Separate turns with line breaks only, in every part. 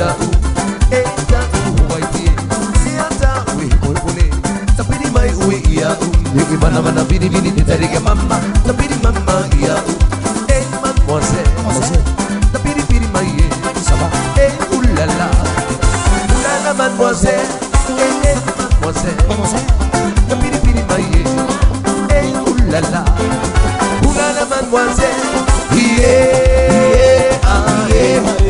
ia eta uwaiti iata we pole tapi di mai we ia ni mana mana bini bini dari ke mama tapi di mama ia mademoiselle tapi di bini mai sama ulala ulala mademoiselle mademoiselle tapi di bini mai ulala ulala mademoiselle yeah ah yeah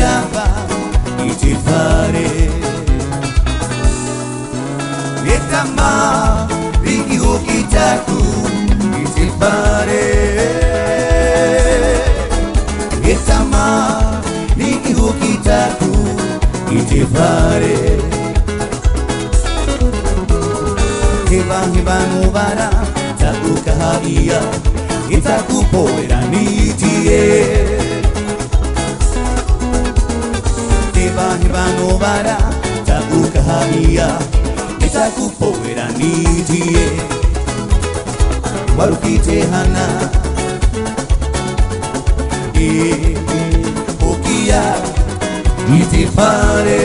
ukiapa itifare etama riki ukitaku itifare etama riki ukitaku itifare heba nubara taku kahia itaku poera nitie heba nubara taku kahia itaku poera nitie warukite hana okia itifare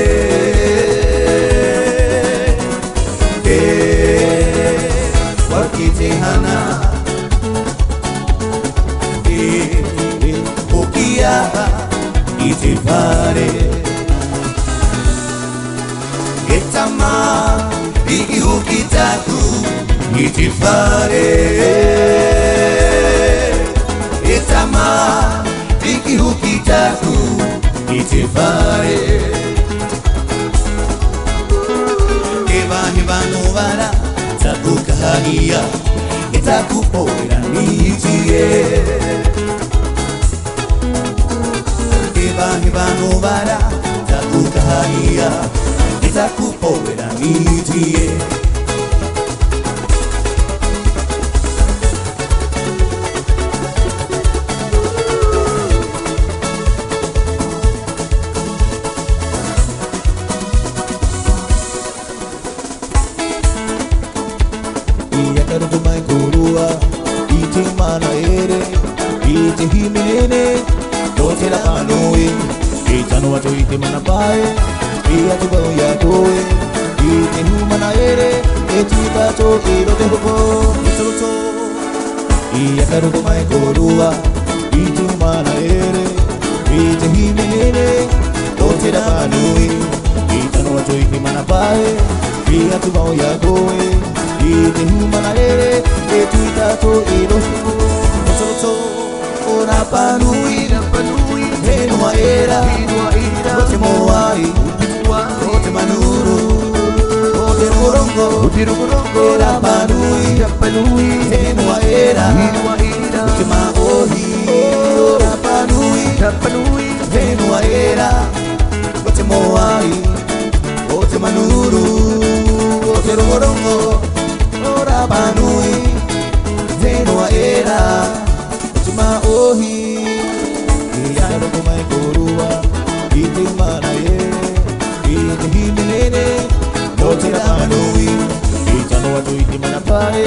warukite hana okia itifare etama iki ukitaku itifare etama iki ukitaku itifare heba nubara taku kahia itaku poera nitie heba nubara taku kahia itaku poera nitie
Tumai kurua, iti mana ere, iti himenene, dote la panoi, itano wato iti mana pae, iti bau ya koe, iti humana ere, iti tato iro te hopo, itoto. Iya karu tumai kurua, iti mana ere, iti himenene, dote la panoi, itano wato iti mana pae, iti bau ya koe. Ite humana ere, ete tato iro soto. Ora panui, henua era, ote moai, ote manuru, ote murongo, ora panui, henua era, ote maohi, ora panui, henua era, ote moai, ote manuru, ote murongo. Ora panui, henua era, cuma ohi. Iya roko mai korua, ite mana ye, ite himenene, dote la panui. Ita no watu ite mana pae,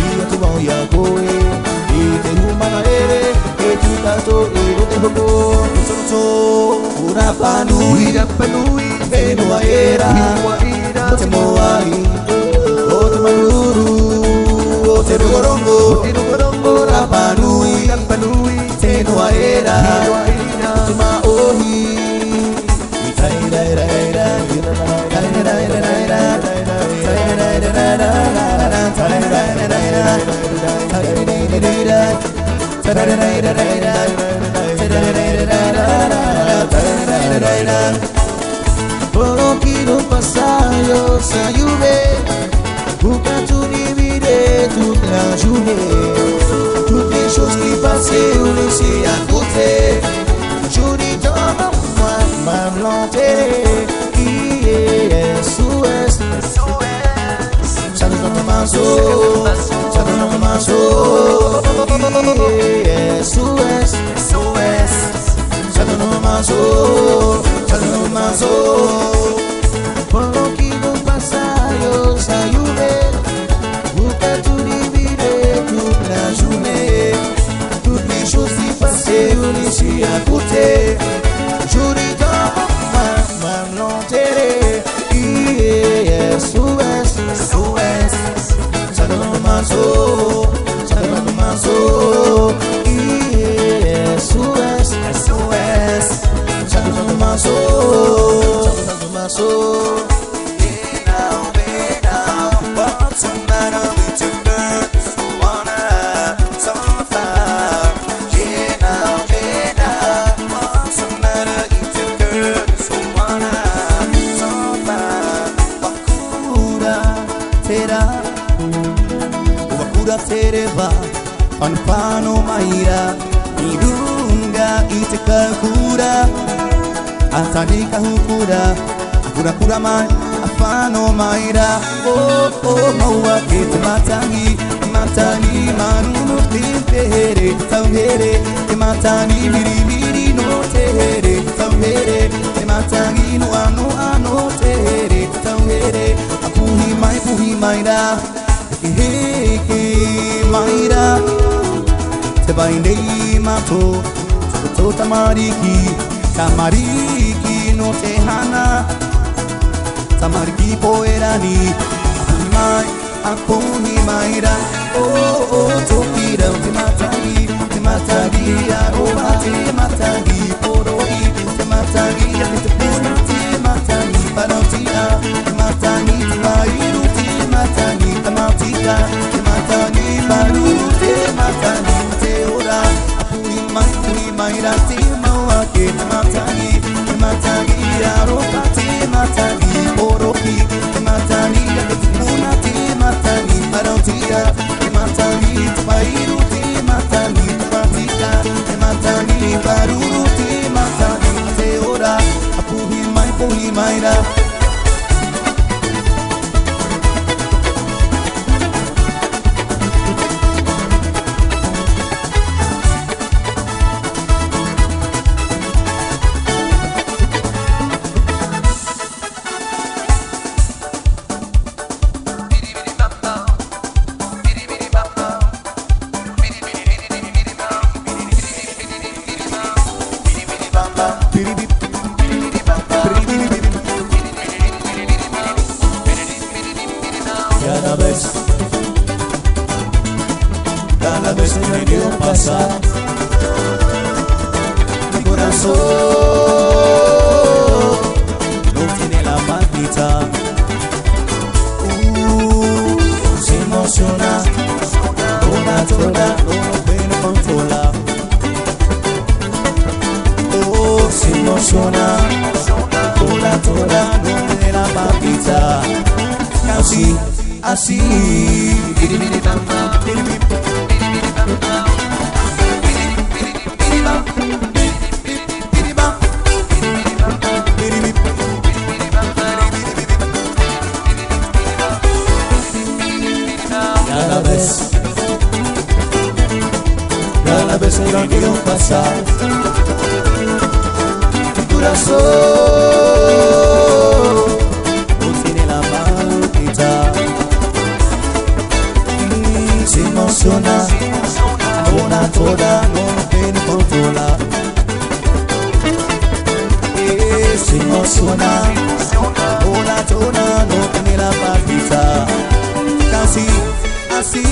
iya cuma ya koe, ite humana ere, ite tato iro te hopo. Soto, ora panui, henua era, dote moai. Ote rugorongo, rapanui, tenua era, tuma ohi. Por quiero pasar yo sayube. Pourquoi tu divides toute la journée? Toutes les choses qui passaient ou laissées à côté. Je dis dans moi, ma volonté. Qui est SOS? Ça nous donne ma soul. Ça nous donne ma soul. Qui est SOS? Ça nous donne ma soul. Ça nous donne ma soul. Pendant qu'il nous passe yo sayube, pourquoi tu divides toute la journée? Toutes les choses qui passaient ou laissées à côté. Je dis dans ma volonté. Qui est SOS? Ça donne ma soul. Ça donne ma soul. Qui est SOS? Ça donne ma soul. Ça donne ma soul. What's the matter with your girls? Wanna have some fun? Yeah, now, what's the matter with your girls? Eva Panpano Maira Idunga Iteka Kura Atanika Hukura Akura Kura Mai Afano Maira Oh oh Maua Kete Matangi Matani Marunu Tehere Tauhere Matani Miri Miri No Tehere Tauhere Matani No Ano Ano Tehere Tauhere Puhi Maira Heke Maira Tebaine Mato Toto Tamariki Tamariki no Tehana Tamariki Poerani Apuhi Maira Oh oh Tokira Tematagi Tematagi Aroba Tematagi Poroi Tematagi Tepuna Tematagi Panotia Tematagi Tebairu Tematagi Tamatika Tematagi Baru Tematagi Teora Apuhi Maira Temawake Tematagi Tematagi Aroba Tematagi Poroi Tematagi Tepuna Tematagi Panotia Tematagi Tebairu Tematagi Tamatika Tematagi Baru Tematagi Teora Apuhi Maira Cada vez que quiero pasar mi corazón no tiene la palpita se emociona toda no lo puede controlar se emociona toda no tiene la palpita así cada vez que no quiero pasar mi corazón no tiene la palpita se emociona toda no lo puede controlar se emociona toda no tiene la palpita casi así